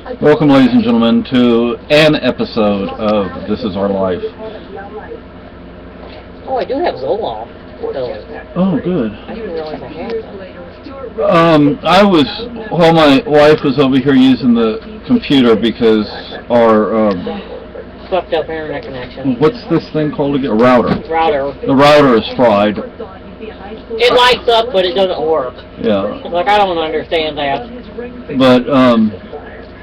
Welcome, ladies and gentlemen, to an episode of This Is Our Life. Oh, I do have Zoloft. Oh, good. I didn't realize I had My wife was over here using the computer because our, fucked up internet connection. what's this thing called again? A router. Router. The router is fried. It lights up, but it doesn't work. Yeah. Like, I don't understand that. But,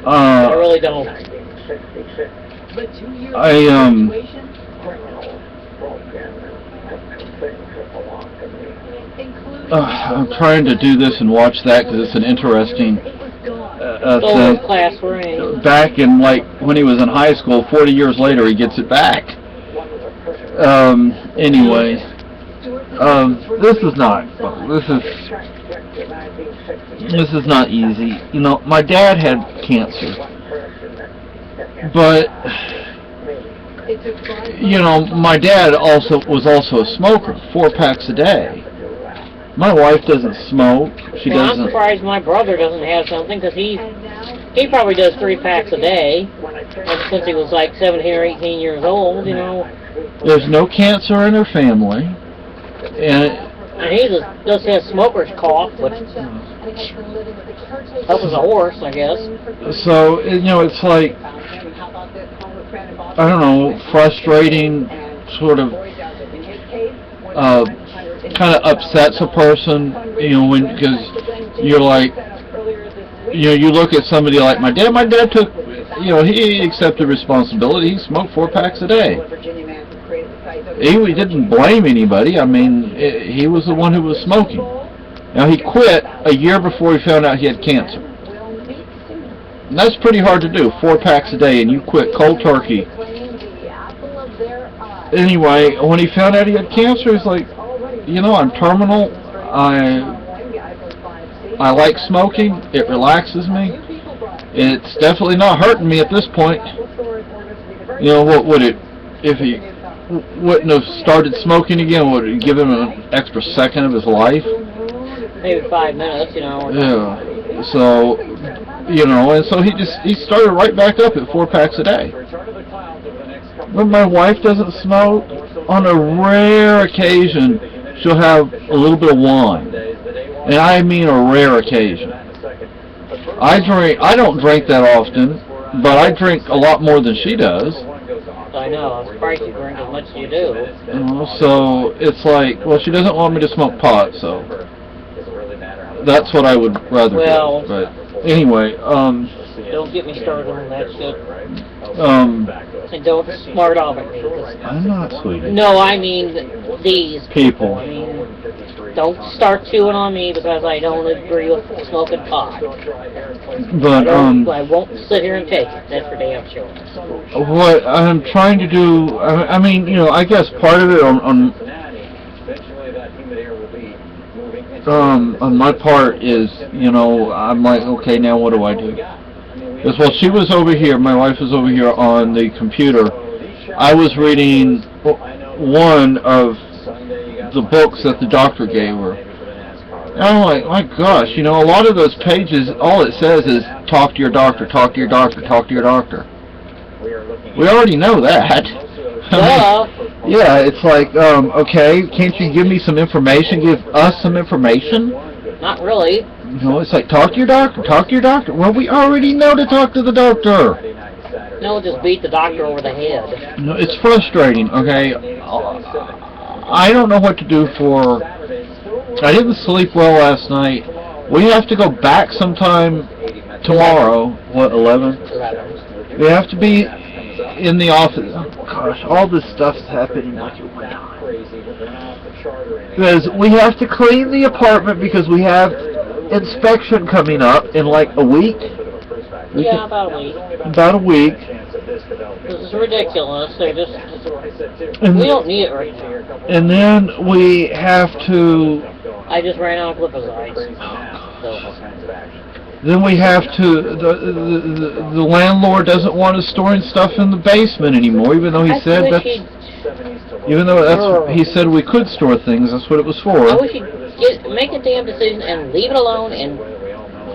I really don't. I'm trying to do this and watch that because it's an interesting thing. Class ring. Back in, like, when he was in high school, 40 years later, he gets it back. Anyway, this is not easy. You know, my dad had cancer, but you know, my dad was also a smoker, 4 packs a day. My wife doesn't smoke. She doesn't. I'm surprised my brother doesn't have something, because he probably does 3 packs a day, since he was like 17 or 18 years old, you know. There's no cancer in her family, and he just has smoker's cough, which helps as a horse, I guess. So, you know, it's like, I don't know, frustrating, sort of, kind of upsets a person, you know, because you're like, you know, you look at somebody like my dad took, you know, he accepted responsibility. He smoked 4 packs a day. He didn't blame anybody. I mean, he was the one who was smoking. Now, he quit a year before he found out he had cancer. And that's pretty hard to do, 4 packs a day, and you quit cold turkey. Anyway, when he found out he had cancer, he's like, you know, I'm terminal. I like smoking. It relaxes me. It's definitely not hurting me at this point. You know, what would it, if he wouldn't have started smoking again, would it give him an extra second of his life? Maybe 5 minutes, you know. Yeah. So, you know, and so he started right back up at 4 packs a day. When my wife doesn't smoke, on a rare occasion, she'll have a little bit of wine. And I mean a rare occasion. I don't drink that often, but I drink a lot more than she does. I know, I'm surprised you drink as much as you do. So it's like, well, she doesn't want me to smoke pot, so that's what I would rather do. But anyway, don't get me started on that shit. And don't smart off at me. I'm not, sweetie. No, I mean these people. I mean, don't start chewing on me because I don't agree with smoking pot. But I won't sit here and take it. That's for damn sure. What I'm trying to do, I mean, you know, I guess part of it on my part is, you know, I'm like, okay, now what do I do? Because while she was over here, my wife was over here on the computer, I was reading one of the books that the doctor gave her. And I'm like, my gosh, you know, a lot of those pages, all it says is, talk to your doctor, talk to your doctor, talk to your doctor. We already know that. Yeah, it's like, okay, can't you give me some information, give us some information? Not really. You know, it's like, talk to your doctor, talk to your doctor. Well, we already know to talk to the doctor. No, just beat the doctor over the head. No, it's frustrating, okay? I don't know what to do for... I didn't sleep well last night. We have to go back sometime tomorrow. What, 11? 11. We have to be in the office. Oh, gosh, all this stuff's happening like at one time. Because we have to clean the apartment because we have inspection coming up in like a week. Yeah, about a week. About a week. This is ridiculous. They we don't need it right now. And then we have to... I just ran out of glyphosate. Then we have to... The landlord doesn't want us storing stuff in the basement anymore, even though he said that's... Even though he said we could store things, that's what it was for. I wish he'd make a damn decision and leave it alone and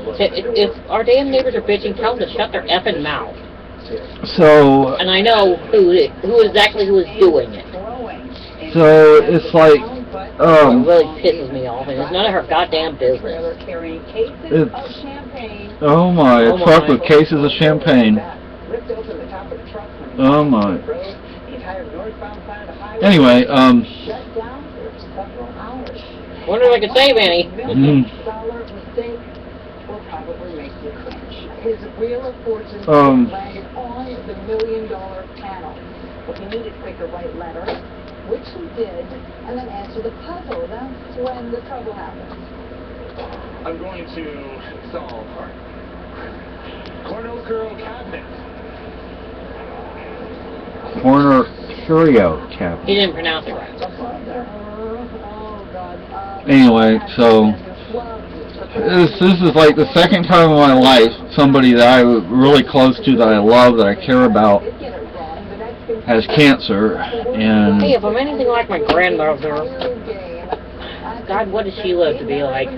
If our damn neighbors are bitching, tell them to shut their effing mouth. So, And I know who exactly who is doing it. so it's like, It really pisses me off, and it's none of her goddamn business. it's, oh my, a Oh truck my. with cases of champagne. Oh my. Anyway, Wonder if I could save any. His wheel of fortune landed on the $1 million panel. Well, he needed quicker write letter, which he did, and then answer the puzzle. That's when the trouble happened. I'm going to solve Cornell Curl Cabinet. corner curio cabinet. He didn't pronounce it right. Anyway, so this is like the second time in my life somebody that I was really close to, that I love, that I care about, has cancer, and Hey, if I'm anything like my grandmother, God, what did she live to be like?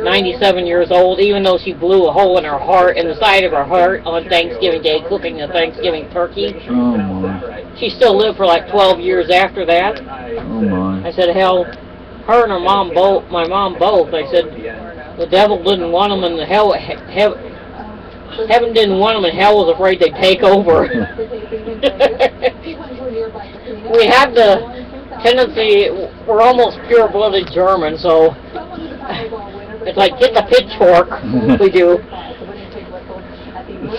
97 years old, even though she blew a hole in her heart, in the side of her heart, on Thanksgiving Day, cooking a Thanksgiving turkey. oh my, She still lived for like 12 years after that. oh my. I said, hell, her and her mom both, my mom both, I said, the devil didn't want them, and the heaven didn't want them, and hell was afraid they'd take over. We have the tendency, we're almost pure-blooded German, so it's like, get the pitchfork, we do.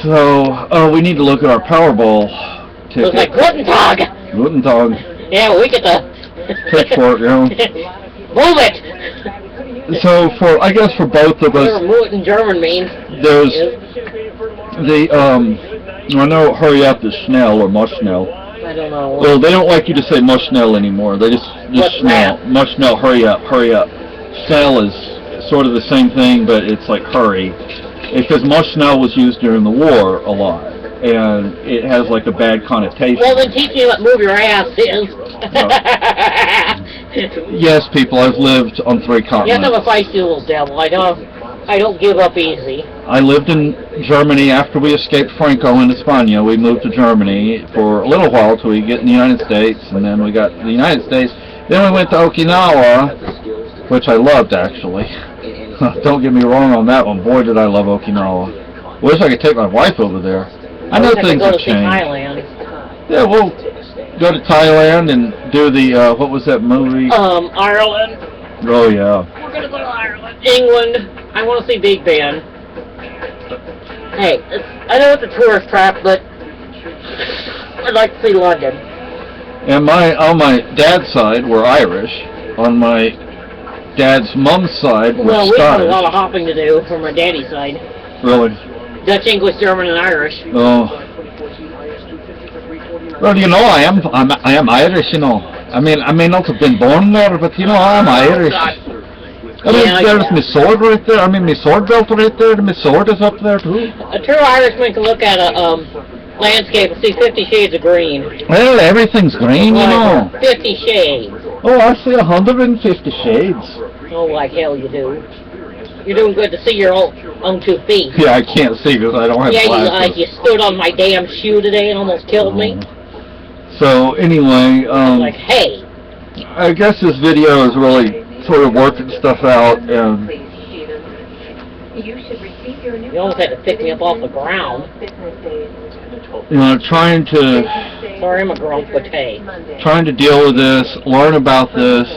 So, we need to look at our Powerball So it's like, ticket. Guten Tag! Guten Tag. Yeah, we get the... Pitchfork, you know. Move it! So, I guess for both of Whatever us, move it in German means. there's is. the, I know hurry up is schnell or much schnell. I don't know. Well, they don't like you to say much schnell anymore. They just What's schnell. that? Much schnell, hurry up, hurry up. Schnell is sort of the same thing, but it's like hurry. Because much schnell was used during the war a lot, and it has like a bad connotation. Well, then teach me what move your ass is. Yes, people, I've lived on 3 Yes, I'm a continents. feisty little devil. I don't give up easy. I lived in Germany after we escaped Franco in España. We moved to Germany for a little while till we get in the United States, and then we got to the United States. Then we went to Okinawa, which I loved, actually. Don't get me wrong on that one. Boy, did I love Okinawa. Wish I could take my wife over there. I know wish I could things go have to see changed. Thailand. Yeah, we'll go to Thailand and do the, what was that movie? Ireland. Oh, yeah. We're gonna go to Ireland. England. I want to see Big Ben. Hey, I know it's a tourist trap, but I'd like to see London. And on my dad's side, we're Irish. On my dad's mom's side, we're Well, we have a Scottish. lot of hopping to do from our daddy's side. Really? Dutch, English, German, and Irish. Oh. Well, you know, I am Irish, you know. I may not have been born there, but you know, I'm Irish. I mean, Yeah, there's yeah. my sword right there. I mean, my sword belt right there. My sword is up there too. A true Irishman can look at a landscape and see 50 shades of green. Well, everything's green, you know. 50 shades. Oh, I see 150 shades. Oh, like hell you do. You're doing good to see your own 2 feet. Yeah, I can't see because I don't have Yeah, glasses. you stood on my damn shoe today and almost killed me. So anyway, Like, hey, I guess this video is really sort of working stuff out, and you almost had to pick me up off the ground. you know, trying to Sorry, I'm a grumpy. trying to deal with this, learn about this.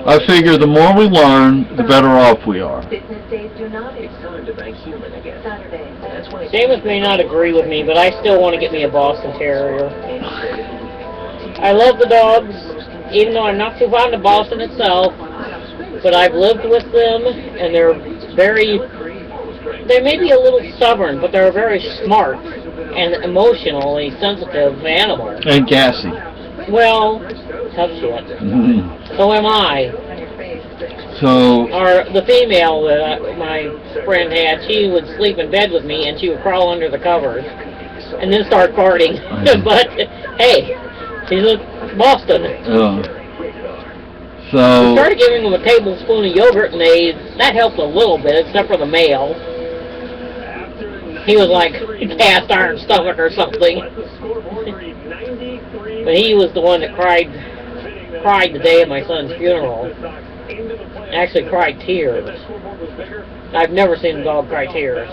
I figure the more we learn, the better off we are. Seamus may not agree with me, but I still want to get me a Boston Terrier. I love the dogs, even though I'm not too fond of Boston itself. But I've lived with them, and they may be a little stubborn, but they're a very smart and emotionally sensitive animal. And gassy. Well, tough shit. Mhm. So am I. So, Or the female that my friend had, she would sleep in bed with me, and she would crawl under the covers, and then start farting. But, hey, she's a Boston. so We started giving them a tablespoon of yogurt, and that helped a little bit, except for the male. He was like cast iron stomach or something. But he was the one that cried the day of my son's funeral. Actually cried tears. I've never seen a dog cry tears.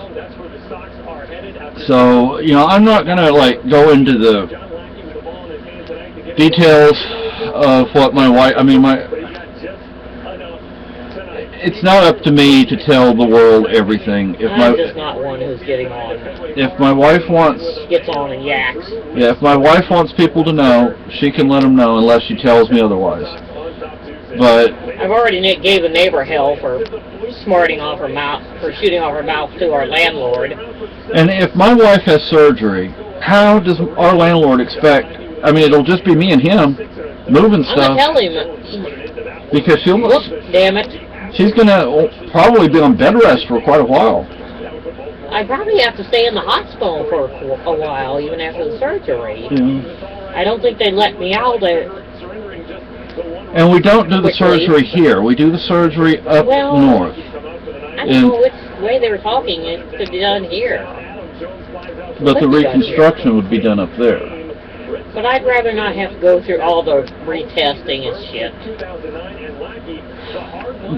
So, you know, I'm not gonna like go into the details of what my wife, it's not up to me to tell the world everything. I'm just not one who's getting on. If my wife Gets on and yaks. Yeah, if my wife wants people to know, she can let them know unless she tells me otherwise. But I've already gave a neighbor hell for shooting off her mouth to our landlord. And if my wife has surgery, how does our landlord expect? I mean, it'll just be me and him moving I'm stuff. gonna tell him. Because Whoop, damn it. she's gonna probably be on bed rest for quite a while. I probably have to stay in the hospital for a while, even after the surgery. Yeah. I don't think they let me out there. And we don't do the Quickly. surgery here. We do the surgery up north. I don't know which way they were talking it to be done here. But the reconstruction would be done up there. But I'd rather not have to go through all the retesting and shit.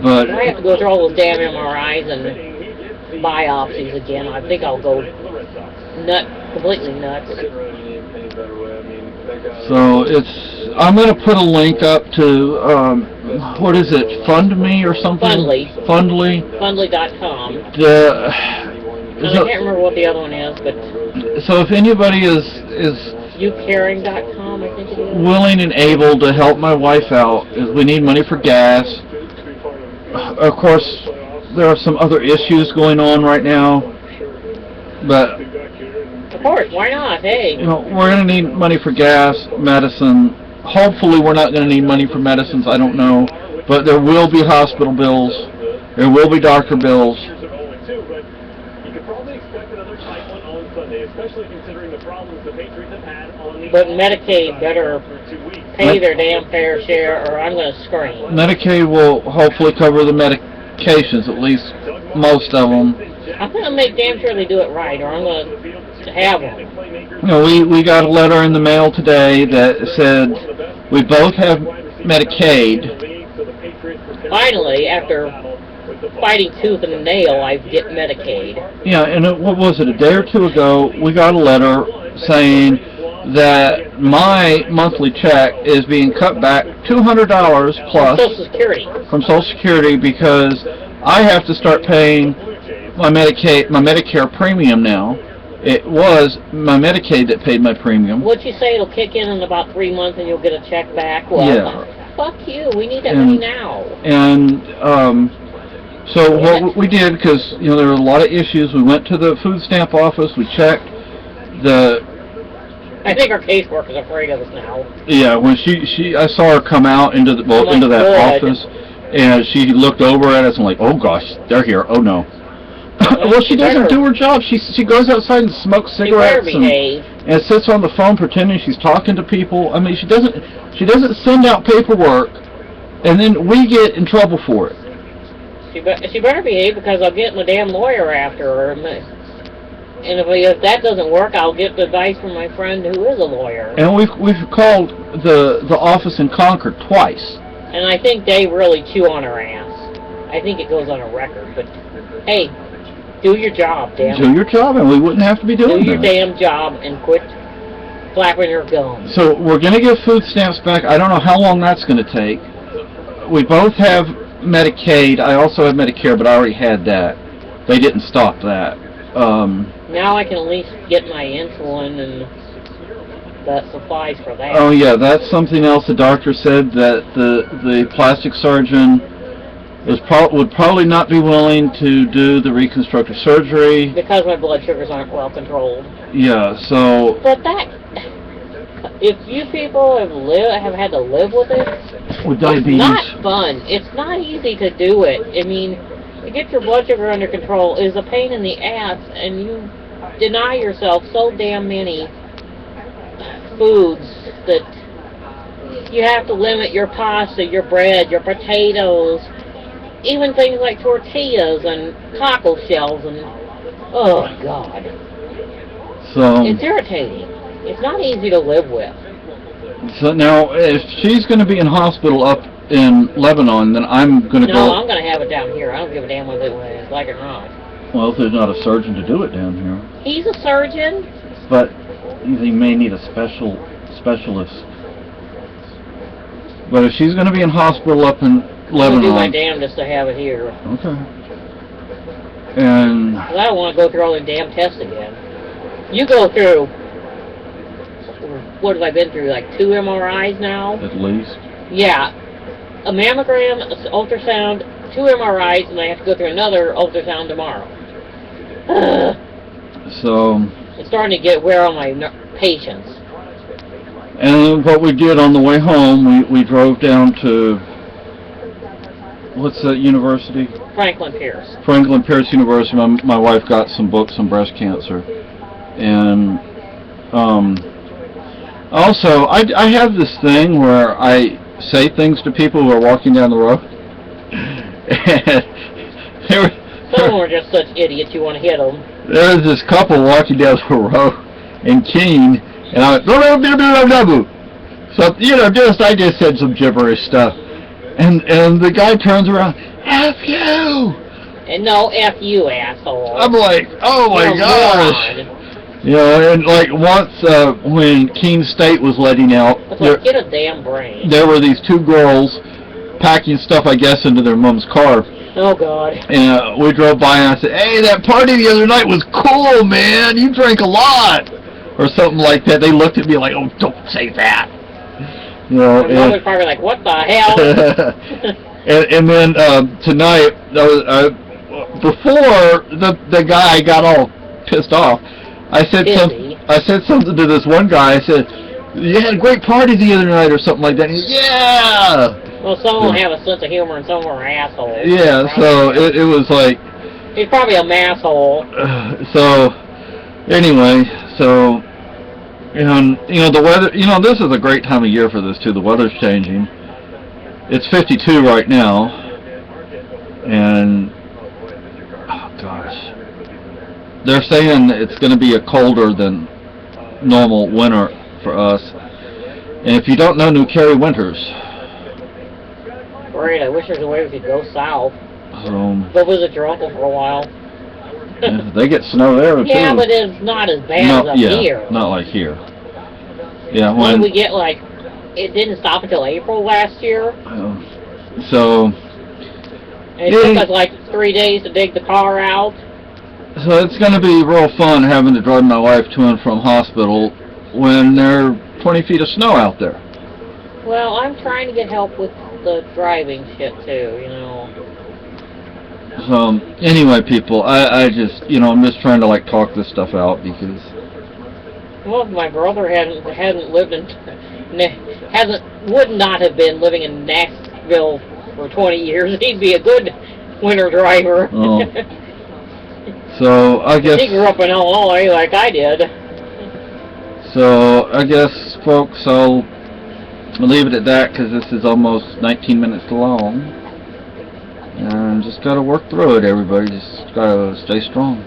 But I have to go through all those damn MRIs and biopsies again. I think I'll go completely nuts. so I'm going to put a link up to what is it? FundMe or something? Fundly. Fundly.com. And I So, can't remember what the other one is, but so if anybody is youcaring.com, I think it is. willing and able to help my wife out, we need money for gas. Of course, there are some other issues going on right now, but Of course, why not? Hey. you know, we're going to need money for gas, medicine. Hopefully we're not going to need money for medicines, I don't know, but there will be hospital bills, there will be doctor bills. But Medicaid better pay their damn fair share, or I'm going to scream. Medicaid will hopefully cover the medications, at least most of them. I'm going to make damn sure they do it right, or I'm going to have them. You know, we got a letter in the mail today that said we both have Medicaid. Finally, after fighting tooth and nail, I get Medicaid. Yeah, and what was it, a day or two ago, we got a letter saying that my monthly check is being cut back $200 plus Social Security. from Social Security because I have to start paying my Medicare premium now. It was my Medicaid that paid my premium. What'd you say? It'll kick in about 3 months and you'll get a check back? Well, Yeah. fuck you. We need that money now. And so what we did, because you know there were a lot of issues, we went to the food stamp office. We checked I think our caseworker's afraid of us now. Yeah, when I saw her come out into that good. office, and she looked over at us and like, oh gosh, they're here. Oh no. Well, she doesn't do her job. She goes outside and smokes cigarettes and sits on the phone pretending she's talking to people. I mean, she doesn't send out paperwork, and then we get in trouble for it. She better behave, because I'll get my damn lawyer after her. And if that doesn't work, I'll get the advice from my friend who is a lawyer. And we've called the office in Concord twice. And I think they really chew on her ass. I think it goes on a record. But hey, do your job, damn it. Do your job, and we wouldn't have to be doing Do your that. damn job and quit flapping your gums. So we're going to get food stamps back. I don't know how long that's going to take. We both have Medicaid. I also have Medicare, but I already had that. They didn't stop that. Now I can at least get my insulin and the supplies for that. Oh yeah, that's something else. The doctor said that the plastic surgeon would probably not be willing to do the reconstructive surgery. Because my blood sugars aren't well controlled. Yeah, so. But if you people have had to live with it, with diabetes. It's not fun. It's not easy to do it. I mean, to get your blood sugar under control is a pain in the ass, and you deny yourself so damn many foods that you have to limit your pasta, your bread, your potatoes, even things like tortillas and cockle shells, and Oh, God. So, It's irritating. It's not easy to live with. so now, if she's going to be in hospital up in Lebanon, then I'm going to No, go... I'm going to have it down here. I don't give a damn whether it's like it or not. Well, if there's not a surgeon to do it down here. He's a surgeon. But he may need a specialist. But if she's going to be in hospital up in I'm going to do my Lebanon... damnedest to have it here. Okay. And... 'Cause I don't want to go through all the damn tests again. You go through... What have I been through? Like 2 MRIs now? At least. Yeah. A mammogram, an ultrasound, 2 MRIs, and I have to go through another ultrasound tomorrow. So... It's starting to get wear on my patience. And what we did on the way home, we drove down to... What's that university? Franklin Pierce. Franklin Pierce University. My wife got some books on breast cancer. And... also, I have this thing where I say things to people who are walking down the road. And Some of them are just such idiots, you want to hit them. there was this couple walking down the road in Keene, and I went, so, you know, I just said some gibberish stuff. And the guy turns around, F you! And no, F you, asshole. I'm like, oh my You're a gosh! moron. You know, and like once when Keene State was letting out, It's like, get a damn brain. there were these 2 girls packing stuff, I guess, into their mom's car. Oh, God. And we drove by and I said, hey, that party the other night was cool, man. You drank a lot. Or something like that. They looked at me like, oh, don't say that. You know, My mother's probably like, what the hell? and then tonight, before the guy got all pissed off, I said something to this one guy. I said, you had a great party the other night or something like that. And he said, yeah. Well, some of them have a sense of humor and some of them are assholes. Yeah, so it was like... He's probably a masshole. So, anyway, so... And, you know, the weather... You know, this is a great time of year for this, too. The weather's changing. It's 52 right now. And... Oh, gosh. They're saying it's going to be a colder than normal winter for us. And if you don't know New Carey Winters... Great, I wish there's a way we could go south. Go visit your uncle for a while. yeah, they get snow there, too. Yeah, but it's not as bad as up here. Not like here. Yeah, when we get, like, it didn't stop until April last year. So... And it took us, like, 3 days to dig the car out. So it's going to be real fun having to drive my wife to and from hospital when there are 20 feet of snow out there. Well, I'm trying to get help with the driving shit, too, you know. So, anyway, people, I just, you know, I'm just trying to, like, talk this stuff out because... Well, if my brother hadn't lived in... would not have been living in Nashville for 20 years, he'd be a good winter driver. Oh. So, I guess... He grew up in Illinois like I did. So, I guess, folks, I'll leave it at that because this is almost 19 minutes long. And just gotta work through it, everybody. Just gotta stay strong.